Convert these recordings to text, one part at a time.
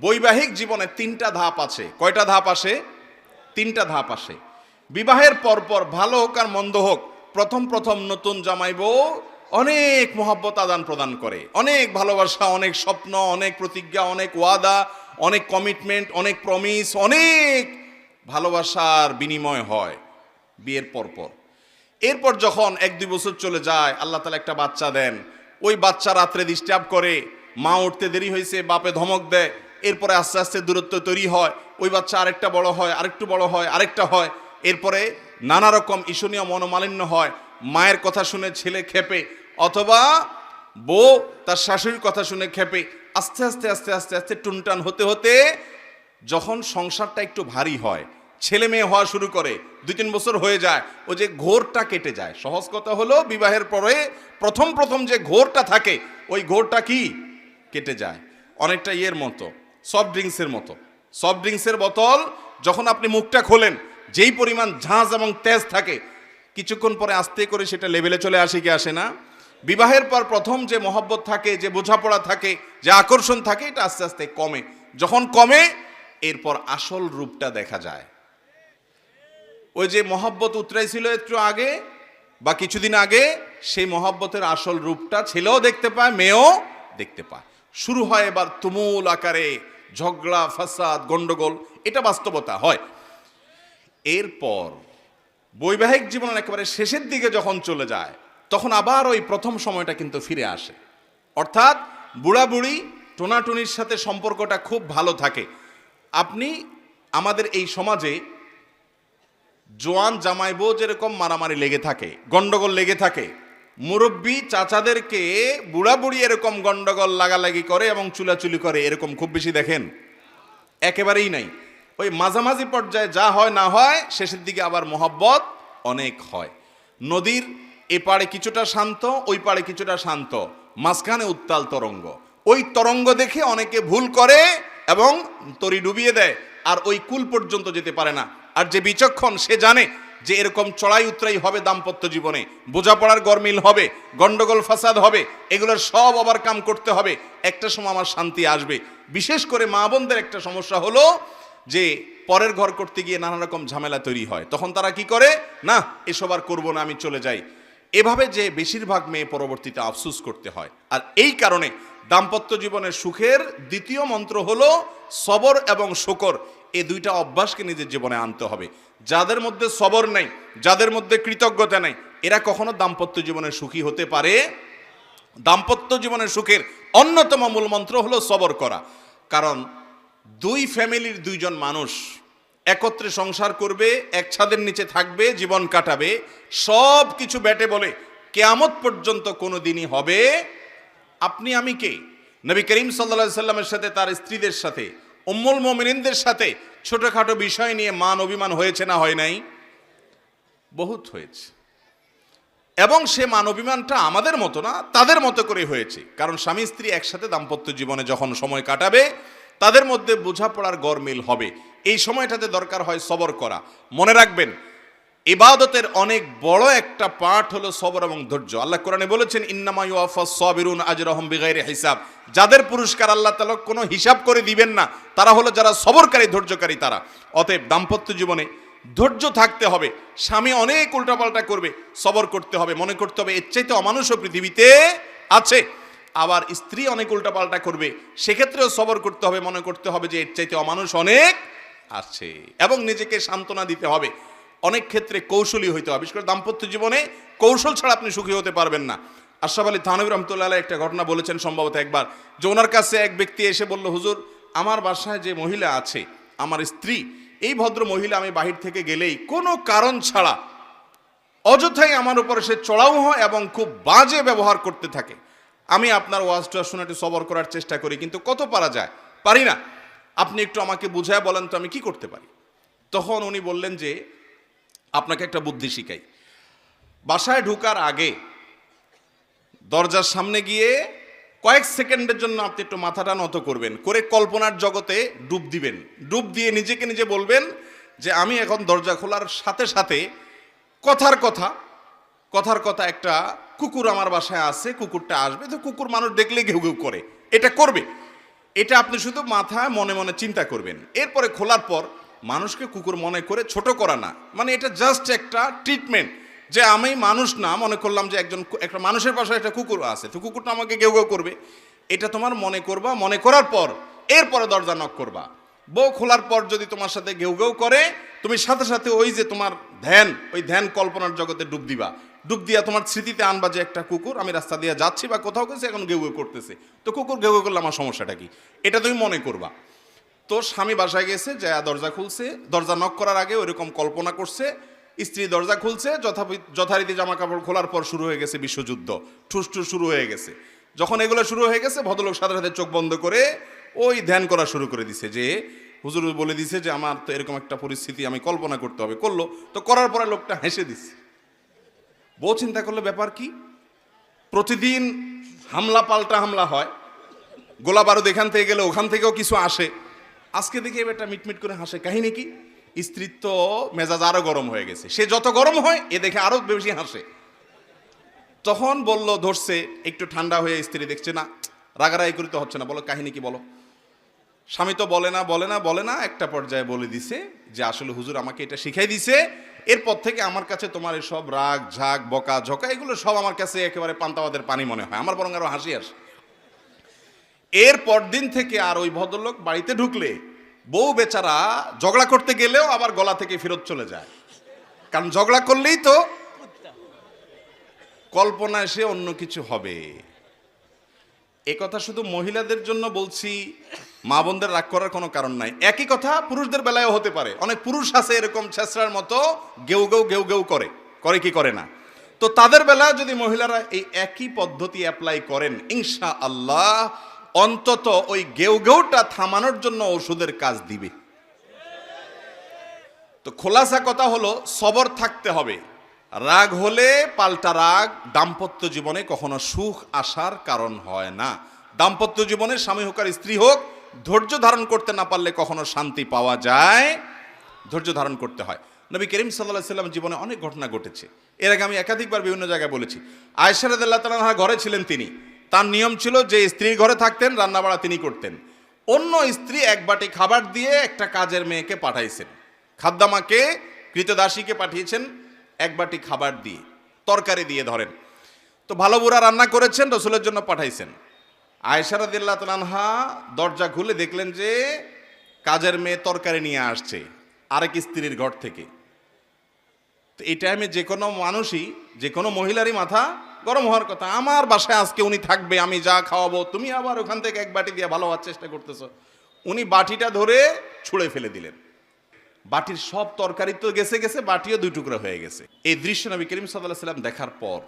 বৈবাহিক জীবনে তিনটা ধাপ আছে। কয়টা ধাপ আসে? তিনটা ধাপ আসে। বিবাহের পরপর ভালো হোক আর মন্দ হোক, প্রথম প্রথম নতুন জামাই বউ অনেক মহব্বত আদান প্রদান করে, অনেক ভালোবাসা, অনেক স্বপ্ন, অনেক প্রতিজ্ঞা, অনেক ওয়াদা, অনেক কমিটমেন্ট, অনেক প্রমিস, অনেক ভালোবাসার বিনিময় হয় বিয়ের পরপর। এরপর যখন 1-2 বছর চলে যায়, আল্লাহ তাআলা একটা বাচ্চা দেন। ওই বাচ্চা রাত্রে ডিস্টার্ব করে, মা উঠতে দেরি হয়েছে, বাপে ধমক দেয়। এরপরে আস্তে আস্তে দূরত্ব তৈরি হয়, ওই বাচ্চা আরেকটা বড় হয়, আরেকটু বড় হয়, আরেকটা হয়। এরপরে নানা রকম ঈর্ষণীয় মনোমালিন্য হয়, মায়ের কথা শুনে ছেলে খেপে, অথবা বউ তার শাশুড়ির কথা শুনে খেপে। আস্তে আস্তে আস্তে আস্তে আস্তে টুনটান হতে হতে যখন সংসারটা একটু ভারী হয়, ছেলে মেয়ে হওয়া শুরু করে, 2-3 বছর হয়ে যায়, ও যে ঘোরটা কেটে যায়। সহজ কথা হলো, বিবাহের পরে প্রথম প্রথম যে ঘোরটা থাকে, ওই ঘোরটা কি কেটে যায়। অনেকটা ইয়ের মতো, সফট ড্রিঙ্কসের মতো। সফট ড্রিঙ্কসের বোতল যখন আপনি মুখটা খোলেন, যেই পরিমাণ ঝাঁজ এবং তেজ থাকে, কিছুক্ষণ পরে আস্তে করে সেটা লেভেলে চলে আসে কি আসে না? বিবাহের পর প্রথম যে মহব্বত থাকে, যে বোঝাপড়া থাকে, যে আকর্ষণ থাকে, এটা আস্তে আস্তে কমে। যখন কমে, এরপর আসল রূপটা দেখা যায়। ওই যে মহব্বত উতরাইছিল একটু আগে বা কিছুদিন আগে, সেই মহব্বতের আসল রূপটা ছেলেও দেখতে পায়, মেয়েও দেখতে পায়। শুরু হয় এবার তুমুল আকারে ঝগড়া, ফাসাদ, গন্ডগোল, এটা বাস্তবতা হয়। এরপর বৈবাহিক জীবনের একেবারে শেষের দিকে যখন চলে যায়, তখন আবার ওই প্রথম সময়টা কিন্তু ফিরে আসে। অর্থাৎ বুড়া বুড়ি টোনাটুনির সাথে সম্পর্কটা খুব ভালো থাকে। আপনি আমাদের এই সমাজে জোয়ান জামাই বউ যেরকম মারামারি লেগে থাকে, গন্ডগোল লেগে থাকে, মুরব্বী চাচাদেরকে বুড়া বুড়ি এরকম গন্ডগোল লাগালাগি করে এবং চুলাচুলি করে, এরকম খুব বেশি দেখেন? একেবারেই নাই। ওই মাঝামাঝি পর্যায়ে যা হয় না হয়, শেষের দিকে আবার মহব্বত অনেক হয়। নদীর এপারে কিছুটা শান্ত, ওই পারে কিছুটা শান্ত, মাঝখানে উত্তাল তরঙ্গ। ওই তরঙ্গ দেখে অনেকে ভুল করে এবং তরি ডুবিয়ে দেয়, আর ওই কুল পর্যন্ত যেতে পারে না। আর যে বিচক্ষণ, সে জানে যে এরকম চড়াই উতরাই হবে দাম্পত্য জীবনে, বোঝাপড়ার গরমিল হবে, গন্ডগোল ফাসাদ হবে, এগুলোর সব ওভারকাম করতে হবে। একটা সময় আমার শান্তি আসবে। বিশেষ করে মা বোনদের একটা সমস্যা হলো যে পরের ঘর করতে গিয়ে নানা রকম ঝামেলা তৈরি হয়। তখন তারা কি করে, না এসব আর করবো না, আমি চলে যাই। এভাবে যে বেশিরভাগ মেয়ে পরবর্তীতে আফসোস করতে হয়। আর এই কারণে দাম্পত্য জীবনের সুখের দ্বিতীয় মন্ত্র হলো সবর এবং শুকর। এই দুইটা অভ্যাসকে নিজের জীবনে আনতে হবে। যাদের মধ্যে সবর নাই, যাদের মধ্যে কৃতজ্ঞতা নাই, এরা কখনো দাম্পত্য জীবনে সুখী হতে পারে। দাম্পত্য জীবনের সুখের অন্যতম মূল মন্ত্র হলো সবর করা। কারণ দুই ফ্যামিলির দুইজন মানুষ একত্রে সংসার করবে, এক ছাদের নিচে থাকবে, জীবন কাটাবে, সব কিছু ব্যাটে বলে কিয়ামত পর্যন্ত কোনো দিনই হবে। আপনি আমি কে? নবী করিম সাল্লাল্লাহু আলাইহি সাল্লামের সাথে, তার স্ত্রীদের সাথে, উম্মুল মুমিনিনদের সাথে ছোটখাটো বিষয় নিয়ে মান অভিমান হয়েছে না হয় নাই? বহুত হয়েছে। এবং সে মান অভিমানটা আমাদের মতো না, তাদের মতো করে হয়েছে। কারণ স্বামী স্ত্রী একসাথে দাম্পত্য জীবনে যখন সময় কাটাবে, তাদের মধ্যে বোঝাপড়ার গরমিল হবে। এই সময়টাতে দরকার হয় সবর করা। মনে রাখবেন, ইবাদতের অনেক বড় একটা পার্ট হলো সবর এবং ধৈর্য। আল্লাহ কোরআনে বলেছেন, ইন্নামা ইউওয়াফাস সাবিরুন আজরাহুম বিগাইরি হিসাব। যাদের পুরস্কার আল্লাহ তাআলা কোনো হিসাব করে দিবেন না, তারা হলো যারা সবরকারী, ধৈর্যকারী তারা। অতএব দাম্পত্য জীবনে ধৈর্য থাকতে হবে। স্বামী অনেক উল্টাপাল্টা করবে, সবর করতে হবে। মনে করতে হবে এর চাইতে অমানুষও পৃথিবীতে আছে। আবার স্ত্রী অনেক উল্টাপাল্টা করবে, সেক্ষেত্রেও সবর করতে হবে। মনে করতে হবে যে এর চাইতে অমানুষ অনেক আছে, এবং নিজেকে সান্ত্বনা দিতে হবে। অনেক ক্ষেত্রে কৌশলী হইতে হবে। বিশেষ করে দাম্পত্য জীবনে কৌশল ছাড়া আপনি সুখী হতে পারবেন না। আশরাফ আলী থানভী রহমতুল্লাহ আলাইহি একটা ঘটনা বলেছেন সম্ভবত একবার, যে ওনার কাছে এক ব্যক্তি এসে বলল, হুজুর, আমার বাসায় যে মহিলা আছে, আমার স্ত্রী, এই ভদ্র মহিলা আমি বাহির থেকে গেলেই কোনো কারণ ছাড়া অযথাই আমার উপরে সে চড়াও হয় এবং খুব বাজে ব্যবহার করতে থাকে। আমি আপনার ওয়াজটা শুনে একটু সবর করার চেষ্টা করি, কিন্তু কত পারা যায়, পারি না। আপনি একটু আমাকে বুঝায় বলেন তো আমি কি করতে পারি। তখন উনি বললেন যে, আপনাকে একটা বুদ্ধি শিখাই। বাসায় ঢোকার আগে দরজার সামনে গিয়ে কয়েক সেকেন্ডের জন্য আপনি একটু মাথাটা নত করবেন, করে কল্পনার জগতে ডুব দিবেন। ডুব দিয়ে নিজেকে নিজে বলবেন যে আমি এখন দরজা খোলার সাথে সাথে কথার কথা একটা কুকুর আমার বাসায় আছে, কুকুরটা আসবে। তো কুকুর মানুষ দেখলে ঘেউ ঘেউ করে, এটা করবে। এটা আপনি শুধু মাথায় মনে মনে চিন্তা করবেন। এরপরে খোলার পর মানুষকে কুকুর মনে করে ছোট করা না, মানে এটা জাস্ট একটা ট্রিটমেন্ট, যে আমি মানুষ না মনে করলাম যে একটা মানুষের পাশে একটা কুকুর আছে, তো কুকুরটা আমাকে গেউ গেউ করবে, এটা তোমার মনে করবা। মনে করার পর এরপরে দরজা নক করবা। বউ খোলার পর যদি তোমার সাথে গেউ গেউ করে, তুমি সাথে সাথে ওই যে তোমার ধ্যান, ওই ধ্যান কল্পনার জগতে ডুব দিবা। ডুব দিয়া তোমার স্মৃতিতে আনবা যে একটা কুকুর, আমি রাস্তা দিয়ে যাচ্ছি বা কোথাও গেছে, এখন গেউ গেউ করতেছে, তো কুকুর গেউ গেউ করলে আমার সমস্যাটা কি, এটা তুমি মনে করবা। তো স্বামী বাসায় গেছে, যা দরজা খুলছে, দরজা নক করার আগে ওইরকম কল্পনা করছে, স্ত্রী দরজা খুলছে, যথারীতি জামা কাপড় খোলার পর শুরু হয়ে গেছে বিশ্বযুদ্ধ, ঠুস ঠুস শুরু হয়ে গেছে। যখন এগুলো শুরু হয়ে গেছে, ভদ্রলোক সাথে সাথে চোখ বন্ধ করে ওই ধ্যান করা শুরু করে দিছে, যে হুজুর বলে দিছে যে আমার তো এরকম একটা পরিস্থিতি আমি কল্পনা করতে হবে, করলো। তো করার পরে লোকটা হেসে দিছে। বউ চিন্তা করলে ব্যাপার কি, প্রতিদিন হামলা পাল্টা হামলা হয়, গোলা বারুদ এখান থেকে গেলে ওখান থেকেও কিছু আসে, আজকে দেখি এটা মিটমিট করে হাসে, কাহিনী কি? স্ত্রীর তো মেজাজ আরো গরম হয়ে গেছে, সে যত গরম হয় এ দেখে আরো বেশি হাসে। তখন বলল, ধরছে একটু ঠান্ডা হয়ে, স্ত্রী দেখছে না রাগারাগি করতে হচ্ছে না, বলো কাহিনী কি বলো। স্বামী তো বলে না বলে না বলে না, একটা পর্যায়ে বলে দিছে যে আসলে হুজুর আমাকে এটা শিখাই দিছে, এরপর থেকে আমার কাছে তোমার এসব রাগ ঝাগ বকা ঝকা এগুলো সব আমার কাছে একেবারে পান্তাবাদের পানি মনে হয়, আমার বরং আরো হাসি আসে। এরপর দিন থেকে আর ওই ভদ্রলোক বাড়িতে ঢুকলে বউ বেচারা ঝগড়া করতে গেলেও আবার গলা থেকে ফেরত চলে যায়, কারণ ঝগড়া করলেই তো কল্পনায় সে অন্য কিছু হবে। এ কথা শুধু মহিলাদের জন্য বলছি, মা বোনদের রাগ করার কোনো কারণ নাই। একই কথা পুরুষদের বেলায়ও হতে পারে, অনেক পুরুষ আছে এরকম ছেঁচড়ার মতো গেউ গেউ গেউ গেউ করে, করে কি করে না। তো তাদের বেলায় যদি মহিলারা এই একই পদ্ধতি অ্যাপ্লাই করেন, ইনশাআল্লাহ অন্তত ওই গেউ গেউটা থামানোর জন্য ওষুধের কাজ দিবে। তো খোলাসা কথা হলো, সবর থাকতে হবে। রাগ হলে পাল্টা রাগ দাম্পত্য জীবনে কখনো সুখ আসার কারণ হয় না। দাম্পত্য জীবনে স্বামী হোক আর স্ত্রী হোক, ধৈর্য ধারণ করতে না পারলে কখনো শান্তি পাওয়া যায়, ধৈর্য ধারণ করতে হয়। নবী করিম সাল্লাল্লাহু আলাইহি সাল্লাম জীবনে অনেক ঘটনা ঘটেছে, এর আগে আমি একাধিকবার বিভিন্ন জায়গায় বলেছি। আয়েশা রাদিয়াল্লাহু তাআলা আনহা ঘরে ছিলেন, তিনি, তার নিয়ম ছিল যে স্ত্রীর ঘরে থাকতেন, রান্নাবাড়া তিনি করতেন। অন্য স্ত্রী এক বাটি খাবার দিয়ে একটা কাজের মেয়েকে পাঠাইছেন, খাদ্দামাকে কৃতদাসীকে পাঠিয়েছেন এক বাটি খাবার দিয়ে, তরকারি দিয়ে ধরেন। তো ভালো বুড়া রান্না করেছেন, রসুলের জন্য পাঠাইছেন। আয়েশা রাদিয়াল্লাহু তাআলা আনহা দরজা খুলে দেখলেন যে কাজের মেয়ে তরকারি নিয়ে আসছে আরেক স্ত্রীর ঘর থেকে। তো এই টাইমে যে কোনো মানুষই, যে কোনো মহিলারই মাথা গরম হওয়ার কথা, আমার বাসায় আজকে উনি থাকবে, আমি যা খাওয়াবো, তুমি আবার ওখান থেকে এক বাটি দিয়ে ভালো হওয়ার চেষ্টা করতেছো। উনি বাটিটা ধরে ছুঁড়ে ফেলে দিলেন, বাটির সব তরকারি তো গেছে গেছে, বাটিও দুই টুকরা হয়ে গেছে। এই দৃশ্য নবী করিম সাল্লাল্লাহু আলাইহি সাল্লাম দেখার পর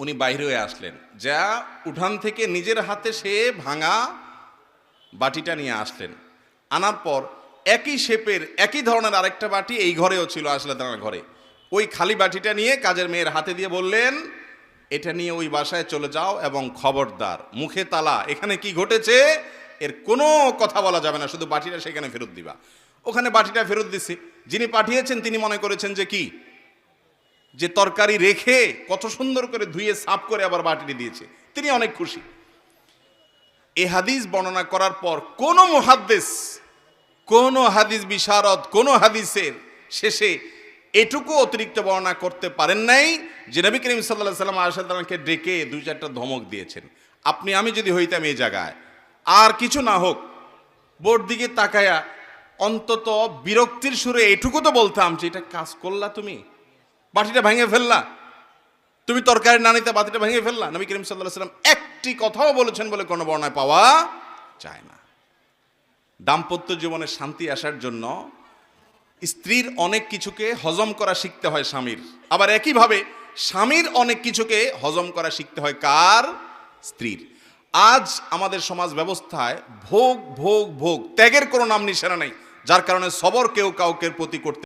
উনি বাইরে হয়ে আসলেন, যা উঠান থেকে নিজের হাতে সে ভাঙা বাটিটা নিয়ে আসলেন। আনার পর একই শেপের একই ধরনের আরেকটা বাটি এই ঘরেও ছিল, আসলে তার ঘরে, ওই খালি বাটিটা নিয়ে কাজের মেয়ের হাতে দিয়ে বললেন, এটা নিয়ে ওই বাসায় চলে যাও এবং খবরদার মুখে তালা, এখানে কি ঘটেছে এর কোনো কথা বলা যাবে না, শুধু বাটিটা সেখানে ফেরত দিবা। ওখানে বাটিটা ফেরত দিছে, যিনি পাঠিয়েছেন তিনি মনে করেছেন যে কি, যে তরকারি রেখে কত সুন্দর করে ধুয়ে সাফ করে আবার বাটিটি দিয়েছে, তিনি অনেক খুশি। এই হাদিস বর্ণনা করার পর কোন মুহাদ্দিস, কোন হাদিস বিশারদ, কোন হাদিসের শেষে এটুকু অতিরিক্ত বর্ণনা করতে পারেন নাই যে নবী করিম সাল্লাল্লাহু আলাইহি ওয়াসাল্লাম আয়েশা রাদিয়াল্লাহু আনহাকে ডেকে দুই চারটা ধমক দিয়েছেন। আপনি আমি যদি হইতাম এই জায়গায়, আর কিছু না হোক বোর দিকে তাকায়া অন্তত বিরক্তির সুরে এটুকু তো বলতাম যে এটা কাজ করলা, তুমি বাটিটা ভেঙে ফেললা, তুমি তরকারি না নিতে বাটিটা ভেঙে ফেললা। নবী করিম সাল্লাল্লাহু আলাইহি ওয়াসাল্লাম একটি কথাও বলেছেন বলে কোনো বর্ণনায় পাওয়া যায় না। দাম্পত্য জীবনে শান্তি আসার জন্য স্ত্রীর অনেক কিছুকে হজম করা শিখতে হয় স্বামীর, আবার একইভাবে স্বামীর অনেক কিছুকে হজম করা শিখতে হয় কার, স্ত্রীর। আজ আমাদের সমাজ ব্যবস্থায় ভোগ ভোগ ভোগ, ত্যাগের কোনো নাম নিশানা নেই, যার কারণে সবর কেউ কাউকে প্রতি করতে